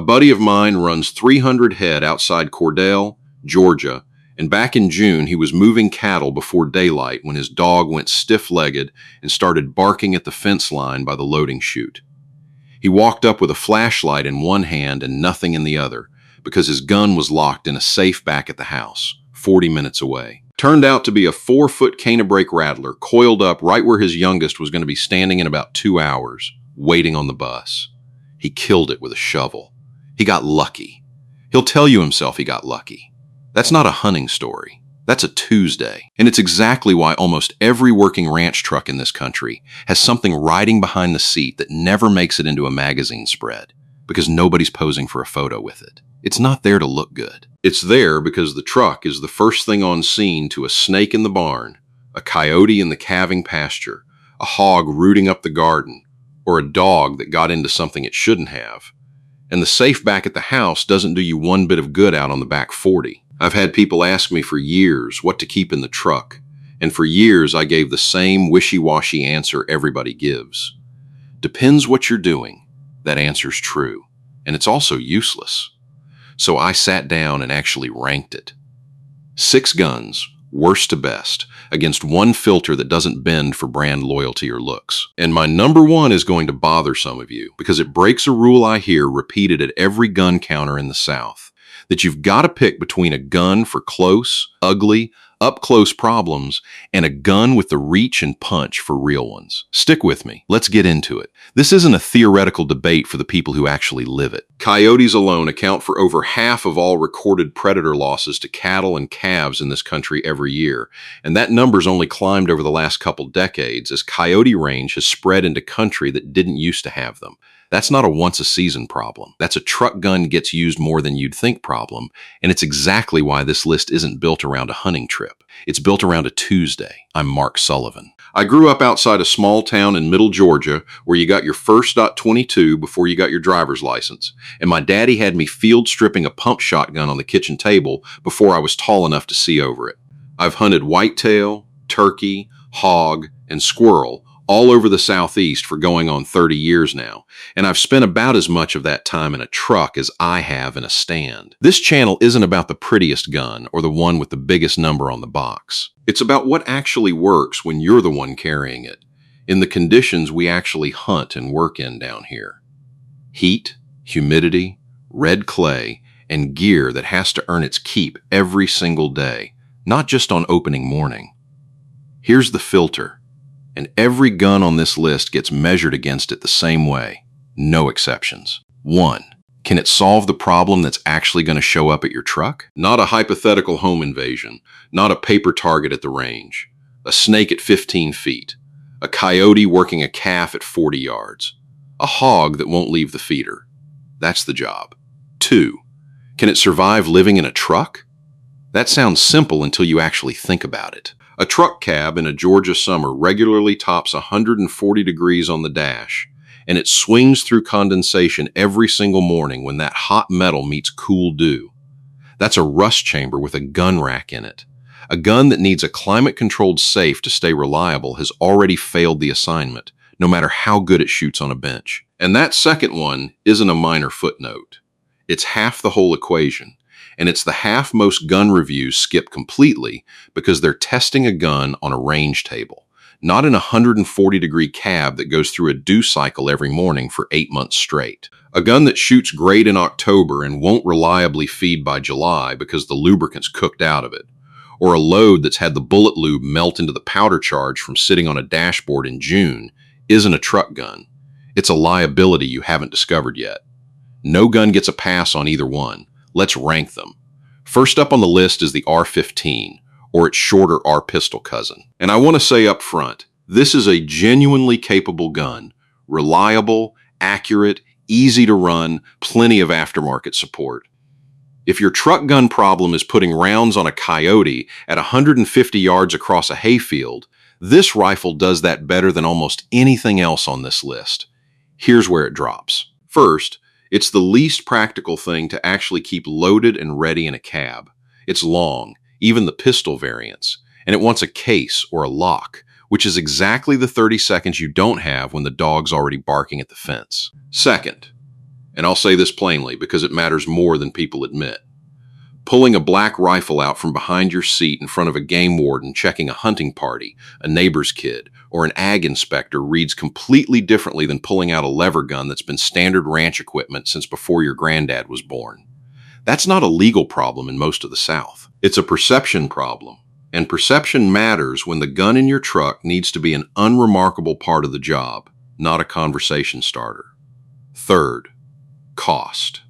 buddy of mine runs 300 head outside Cordell, Georgia, and back in June he was moving cattle before daylight when his dog went stiff-legged and started barking at the fence line by the loading chute. He walked up with a flashlight in one hand and nothing in the other because his gun was locked in a safe back at the house, 40 minutes away. Turned out to be a 4-foot cane-a-brake rattler coiled up right where his youngest was going to be standing in about 2 hours, waiting on the bus. He killed it with a shovel. He got lucky. He'll tell you himself he got lucky. That's not a hunting story. That's a Tuesday. And it's exactly why almost every working ranch truck in this country has something riding behind the seat that never makes it into a magazine spread, because nobody's posing for a photo with it. It's not there to look good. It's there because the truck is the first thing on scene to a snake in the barn, a coyote in the calving pasture, a hog rooting up the garden, or a dog that got into something it shouldn't have. And the safe back at the house doesn't do you one bit of good out on the back 40. I've had people ask me for years what to keep in the truck, and for years I gave the same wishy-washy answer everybody gives. Depends what you're doing. That answer's true, and it's also useless. So I sat down and actually ranked it. 6 guns, worst to best, against 1 filter that doesn't bend for brand loyalty or looks. And my number 1 is going to bother some of you, because it breaks a rule I hear repeated at every gun counter in the South, that you've got to pick between a gun for close, ugly, up-close problems and a gun with the reach and punch for real ones. Stick with me. Let's get into it. This isn't a theoretical debate for the people who actually live it. Coyotes alone account for over half of all recorded predator losses to cattle and calves in this country every year, and that number's only climbed over the last couple decades as coyote range has spread into country that didn't used to have them. That's not a once-a-season problem. That's a truck gun gets used more than you'd think problem, and it's exactly why this list isn't built around a hunting trip. It's built around a Tuesday. I'm Mark Sullivan. I grew up outside a small town in middle Georgia where you got your first .22 before you got your driver's license, and my daddy had me field stripping a pump shotgun on the kitchen table before I was tall enough to see over it. I've hunted whitetail, turkey, hog, and squirrel all over the Southeast for going on 30 years now, and I've spent about as much of that time in a truck as I have in a stand. This channel isn't about the prettiest gun or the one with the biggest number on the box. It's about what actually works when you're the one carrying it, in the conditions we actually hunt and work in down here. Heat, humidity, red clay, and gear that has to earn its keep every single day, not just on opening morning. Here's the filter. And every gun on this list gets measured against it the same way. No exceptions. 1. Can it solve the problem that's actually going to show up at your truck? Not a hypothetical home invasion. Not a paper target at the range. A snake at 15 feet. A coyote working a calf at 40 yards. A hog that won't leave the feeder. That's the job. 2. Can it survive living in a truck? That sounds simple until you actually think about it. A truck cab in a Georgia summer regularly tops 140 degrees on the dash, and it swings through condensation every single morning when that hot metal meets cool dew. That's a rust chamber with a gun rack in it. A gun that needs a climate-controlled safe to stay reliable has already failed the assignment, no matter how good it shoots on a bench. And that second one isn't a minor footnote. It's half the whole equation. And it's the half most gun reviews skip completely because they're testing a gun on a range table, not in a 140-degree cab that goes through a dew cycle every morning for 8 months straight. A gun that shoots great in October and won't reliably feed by July because the lubricant's cooked out of it, or a load that's had the bullet lube melt into the powder charge from sitting on a dashboard in June isn't a truck gun. It's a liability you haven't discovered yet. No gun gets a pass on either one. Let's rank them. First up on the list is the R-15, or its shorter R-pistol cousin. And I want to say up front, this is a genuinely capable gun. Reliable, accurate, easy to run, plenty of aftermarket support. If your truck gun problem is putting rounds on a coyote at 150 yards across a hayfield, this rifle does that better than almost anything else on this list. Here's where it drops. First, it's the least practical thing to actually keep loaded and ready in a cab. It's long, even the pistol variants, and it wants a case or a lock, which is exactly the 30 seconds you don't have when the dog's already barking at the fence. Second, And I'll say this plainly because it matters more than people admit. Pulling a black rifle out from behind your seat in front of a game warden checking a hunting party, a neighbor's kid, or an ag inspector reads completely differently than pulling out a lever gun that's been standard ranch equipment since before your granddad was born. That's not a legal problem in most of the South. It's a perception problem. And perception matters when the gun in your truck needs to be an unremarkable part of the job, not a conversation starter. Third, cost.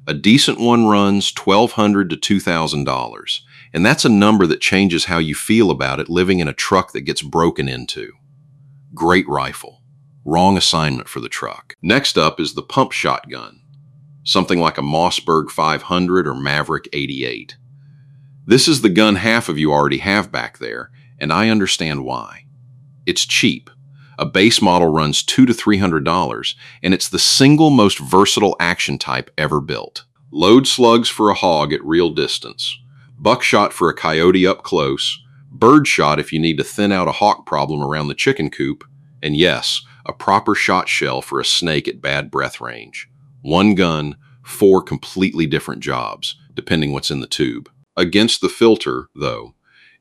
A decent one runs $1,200 to $2,000, and that's a number that changes how you feel about it living in a truck that gets broken into. Great rifle. Wrong assignment for the truck. Next up is the pump shotgun, something like a Mossberg 500 or Maverick 88. This is the gun half of you already have back there, and I understand why. It's cheap. A base model runs $200 to $300, and it's the single most versatile action type ever built. Load slugs for a hog at real distance, buckshot for a coyote up close, birdshot if you need to thin out a hawk problem around the chicken coop, and yes, a proper shot shell for a snake at bad breath range. One gun, 4 completely different jobs, depending what's in the tube. Against the filter, though,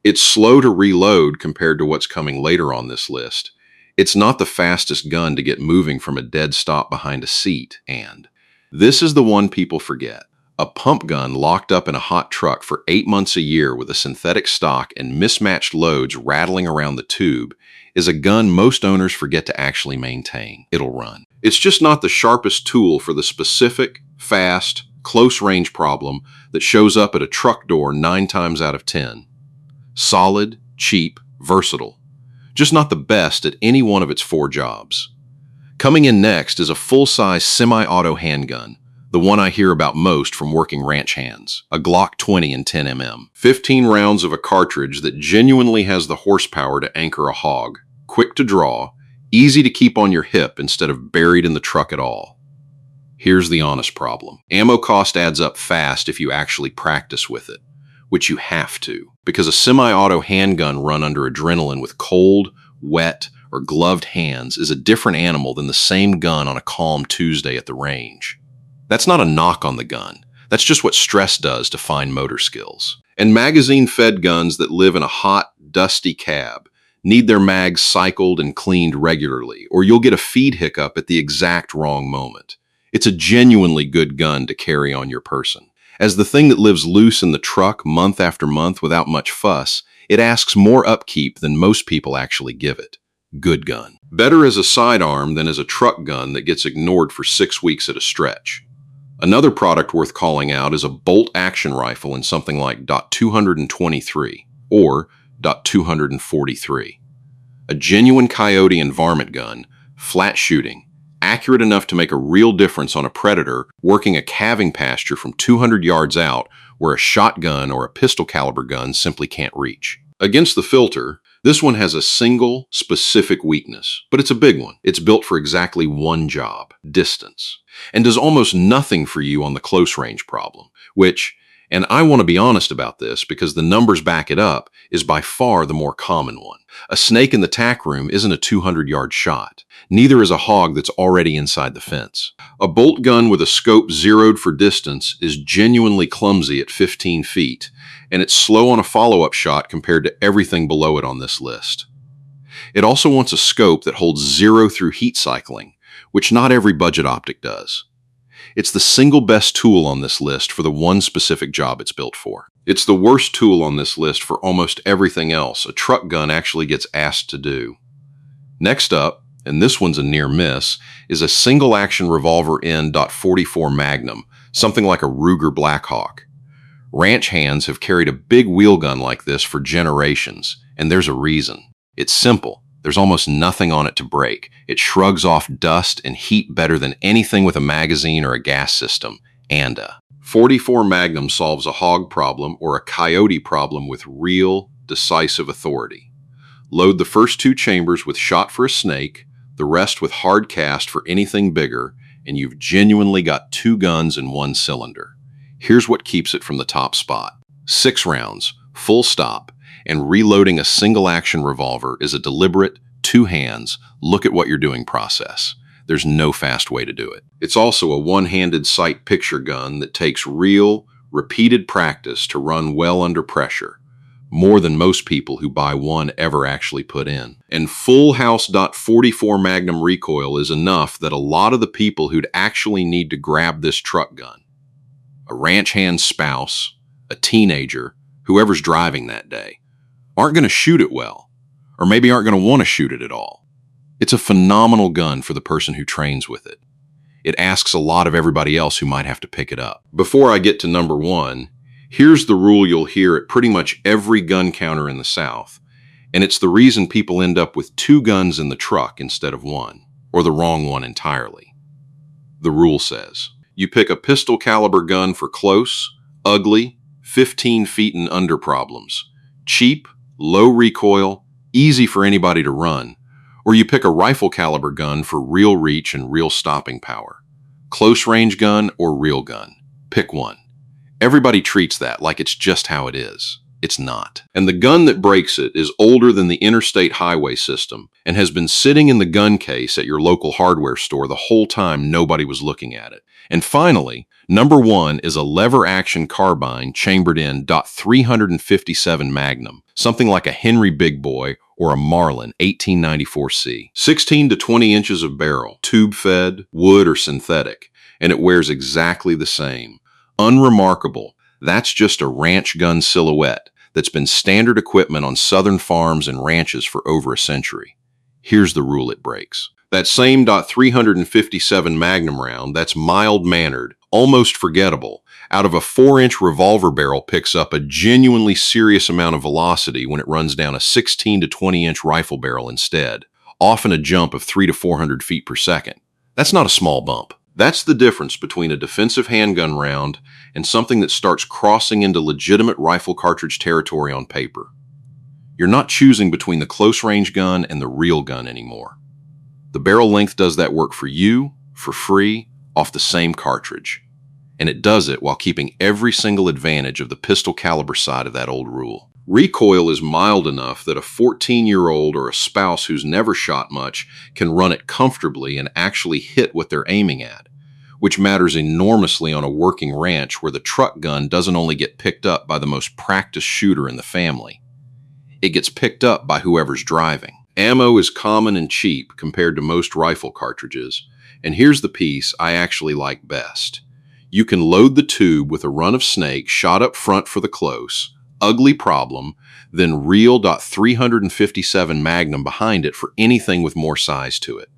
it's slow to reload compared to what's coming later on this list. It's not the fastest gun to get moving from a dead stop behind a seat, and this is the one people forget. A pump gun locked up in a hot truck for 8 months a year with a synthetic stock and mismatched loads rattling around the tube is a gun most owners forget to actually maintain. It'll run. It's just not the sharpest tool for the specific, fast, close-range problem that shows up at a truck door 9 times out of 10. Solid, cheap, versatile. Just not the best at any one of its 4 jobs. Coming in next is a full-size semi-auto handgun, the one I hear about most from working ranch hands, a Glock 20 in 10mm. 15 rounds of a cartridge that genuinely has the horsepower to anchor a hog, quick to draw, easy to keep on your hip instead of buried in the truck at all. Here's the honest problem. Ammo cost adds up fast if you actually practice with it, which you have to, because a semi-auto handgun run under adrenaline with cold, wet, or gloved hands is a different animal than the same gun on a calm Tuesday at the range. That's not a knock on the gun. That's just what stress does to fine motor skills. And magazine-fed guns that live in a hot, dusty cab need their mags cycled and cleaned regularly, or you'll get a feed hiccup at the exact wrong moment. It's a genuinely good gun to carry on your person. As the thing that lives loose in the truck month after month without much fuss, it asks more upkeep than most people actually give it. Good gun. Better as a sidearm than as a truck gun that gets ignored for 6 weeks at a stretch. Another product worth calling out is a bolt action rifle in something like .223 or .243. A genuine coyote and varmint gun, flat shooting, accurate enough to make a real difference on a predator working a calving pasture from 200 yards out where a shotgun or a pistol caliber gun simply can't reach. Against the filter, this one has a single, specific weakness, but it's a big one. It's built for exactly one job, distance, and does almost nothing for you on the close range problem, which, and I want to be honest about this because the numbers back it up, is by far the more common one. A snake in the tack room isn't a 200-yard shot. Neither is a hog that's already inside the fence. A bolt gun with a scope zeroed for distance is genuinely clumsy at 15 feet, and it's slow on a follow-up shot compared to everything below it on this list. It also wants a scope that holds 0 through heat cycling, which not every budget optic does. It's the single best tool on this list for the one specific job it's built for. It's the worst tool on this list for almost everything else a truck gun actually gets asked to do. Next up, and this one's a near miss, is a single-action revolver in .44 Magnum, something like a Ruger Blackhawk. Ranch hands have carried a big wheel gun like this for generations, and there's a reason. It's simple. There's almost nothing on it to break. It shrugs off dust and heat better than anything with a magazine or a gas system, and a .44 Magnum solves a hog problem or a coyote problem with real, decisive authority. Load the first 2 chambers with shot for a snake, the rest with hard cast for anything bigger, and you've genuinely got 2 guns in 1 cylinder. Here's what keeps it from the top spot. 6 rounds, full stop, and reloading a single-action revolver is a deliberate, 2 hands, look at what you're doing process. There's no fast way to do it. It's also a one-handed sight picture gun that takes real, repeated practice to run well under pressure, more than most people who buy one ever actually put in. And full house .44 Magnum recoil is enough that a lot of the people who'd actually need to grab this truck gun, a ranch hand spouse, a teenager, whoever's driving that day, aren't going to shoot it well, or maybe aren't going to want to shoot it at all. It's a phenomenal gun for the person who trains with it. It asks a lot of everybody else who might have to pick it up. Before I get to number one, here's the rule you'll hear at pretty much every gun counter in the South, and it's the reason people end up with two guns in the truck instead of one, or the wrong one entirely. The rule says, you pick a pistol caliber gun for close, ugly, 15 feet and under problems, cheap, low recoil, easy for anybody to run, or you pick a rifle caliber gun for real reach and real stopping power. Close range gun or real gun. Pick one. Everybody treats that like it's just how it is. It's not. And the gun that breaks it is older than the interstate highway system and has been sitting in the gun case at your local hardware store the whole time nobody was looking at it. And finally, number one is a lever action carbine chambered in .357 Magnum, something like a Henry Big Boy or a Marlin 1894C. 16 to 20 inches of barrel, tube fed, wood or synthetic, and it wears exactly the same. Unremarkable. That's just a ranch gun silhouette that's been standard equipment on southern farms and ranches for over a century. Here's the rule it breaks. That same .357 Magnum round that's mild-mannered, almost forgettable, out of a 4-inch revolver barrel picks up a genuinely serious amount of velocity when it runs down a 16 to 20-inch rifle barrel instead, often a jump of 300 to 400 feet per second. That's not a small bump. That's the difference between a defensive handgun round and something that starts crossing into legitimate rifle cartridge territory on paper. You're not choosing between the close-range gun and the real gun anymore. The barrel length does that work for you, for free, off the same cartridge. And it does it while keeping every single advantage of the pistol caliber side of that old rule. Recoil is mild enough that a 14-year-old or a spouse who's never shot much can run it comfortably and actually hit what they're aiming at, which matters enormously on a working ranch where the truck gun doesn't only get picked up by the most practiced shooter in the family. It gets picked up by whoever's driving. Ammo is common and cheap compared to most rifle cartridges, and here's the piece I actually like best. You can load the tube with a run of snake shot up front for the close, ugly problem, then real .357 Magnum behind it for anything with more size to it.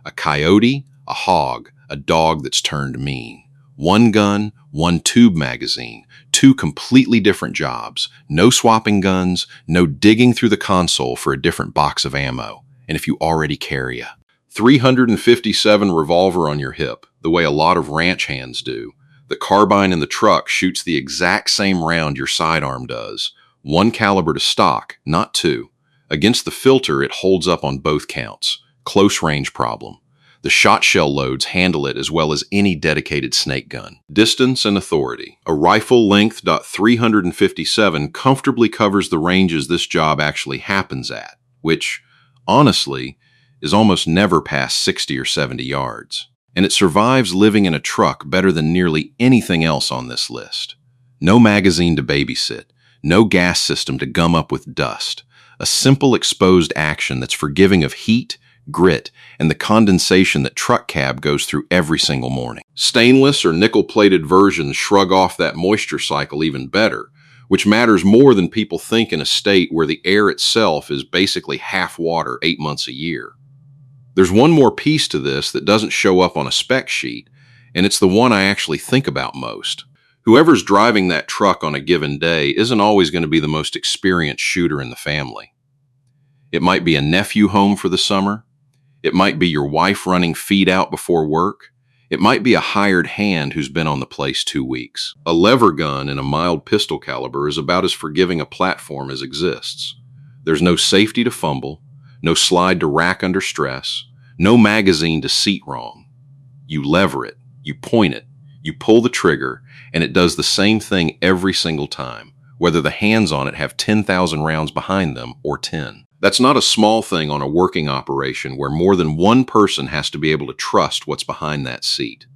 A coyote, a hog, a dog that's turned mean. One gun, one tube magazine, two completely different jobs, no swapping guns, no digging through the console for a different box of ammo, and if you already carry a .357 revolver on your hip, the way a lot of ranch hands do, the carbine in the truck shoots the exact same round your sidearm does, one caliber to stock, not two. Against the filter, it holds up on both counts. Close range problem. The shot shell loads handle it as well as any dedicated snake gun. Distance and authority. A rifle length .357 comfortably covers the ranges this job actually happens at, which, honestly, is almost never past 60 or 70 yards. And it survives living in a truck better than nearly anything else on this list. No magazine to babysit, no gas system to gum up with dust, a simple exposed action that's forgiving of heat, grit, and the condensation that truck cab goes through every single morning. Stainless or nickel-plated versions shrug off that moisture cycle even better, which matters more than people think in a state where the air itself is basically half water 8 months a year. There's one more piece to this that doesn't show up on a spec sheet, and it's the one I actually think about most. Whoever's driving that truck on a given day isn't always going to be the most experienced shooter in the family. It might be a nephew home for the summer. It might be your wife running feed out before work. It might be a hired hand who's been on the place 2 weeks. A lever gun in a mild pistol caliber is about as forgiving a platform as exists. There's no safety to fumble, no slide to rack under stress, no magazine to seat wrong. You lever it, you point it, you pull the trigger, and it does the same thing every single time, whether the hands on it have 10,000 rounds behind them or 10. That's not a small thing on a working operation where more than one person has to be able to trust what's behind that seat.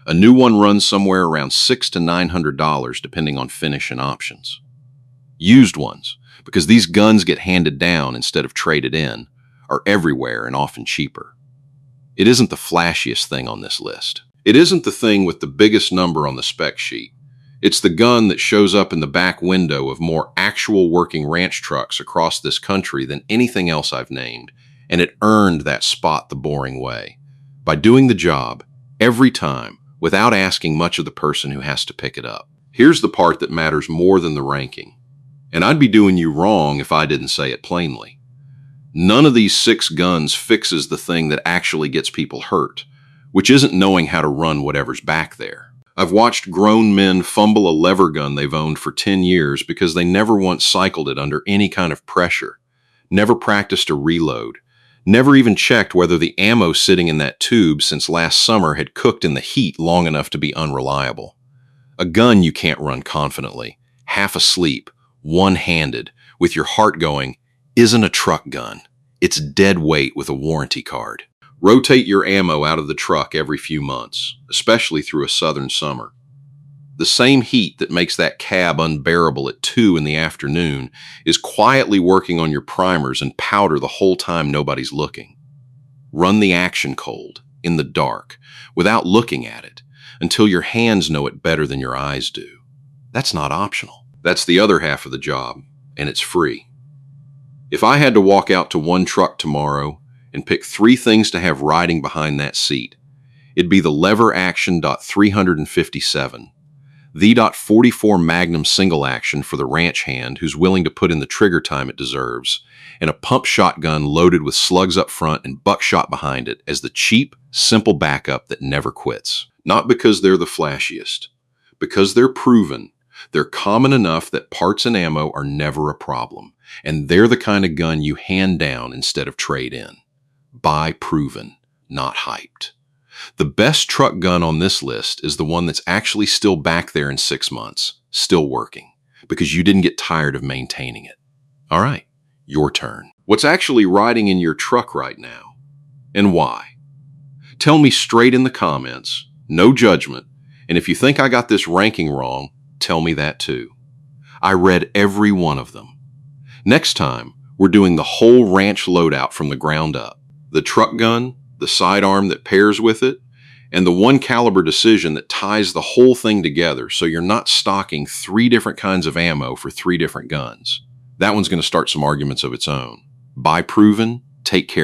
A new one runs somewhere around $600 to $900 depending on finish and options. Used ones, because these guns get handed down instead of traded in, are everywhere and often cheaper. It isn't the flashiest thing on this list. It isn't the thing with the biggest number on the spec sheet. It's the gun that shows up in the back window of more actual working ranch trucks across this country than anything else I've named, and it earned that spot the boring way, by doing the job, every time, without asking much of the person who has to pick it up. Here's the part that matters more than the ranking, and I'd be doing you wrong if I didn't say it plainly. None of these 6 guns fixes the thing that actually gets people hurt, which isn't knowing how to run whatever's back there. I've watched grown men fumble a lever gun they've owned for 10 years because they never once cycled it under any kind of pressure, never practiced a reload, never even checked whether the ammo sitting in that tube since last summer had cooked in the heat long enough to be unreliable. A gun you can't run confidently, half asleep, one-handed, with your heart going, isn't a truck gun. It's dead weight with a warranty card. Rotate your ammo out of the truck every few months, especially through a southern summer. The same heat that makes that cab unbearable at 2 in the afternoon is quietly working on your primers and powder the whole time nobody's looking. Run the action cold, in the dark, without looking at it, until your hands know it better than your eyes do. That's not optional. That's the other half of the job, and it's free. If I had to walk out to one truck tomorrow and pick 3 things to have riding behind that seat, it'd be the lever action .357, the .44 Magnum single action for the ranch hand who's willing to put in the trigger time it deserves, and a pump shotgun loaded with slugs up front and buckshot behind it as the cheap, simple backup that never quits. Not because they're the flashiest, because they're proven. They're common enough that parts and ammo are never a problem, and they're the kind of gun you hand down instead of trade in. Buy proven, not hyped. The best truck gun on this list is the one that's actually still back there in 6 months, still working, because you didn't get tired of maintaining it. All right, your turn. What's actually riding in your truck right now, and why? Tell me straight in the comments, no judgment, and if you think I got this ranking wrong, tell me that too. I read every one of them. Next time, we're doing the whole ranch loadout from the ground up. The truck gun, the sidearm that pairs with it, and the 1 caliber decision that ties the whole thing together so you're not stocking 3 different kinds of ammo for 3 different guns. That one's going to start some arguments of its own. Buy proven, take care.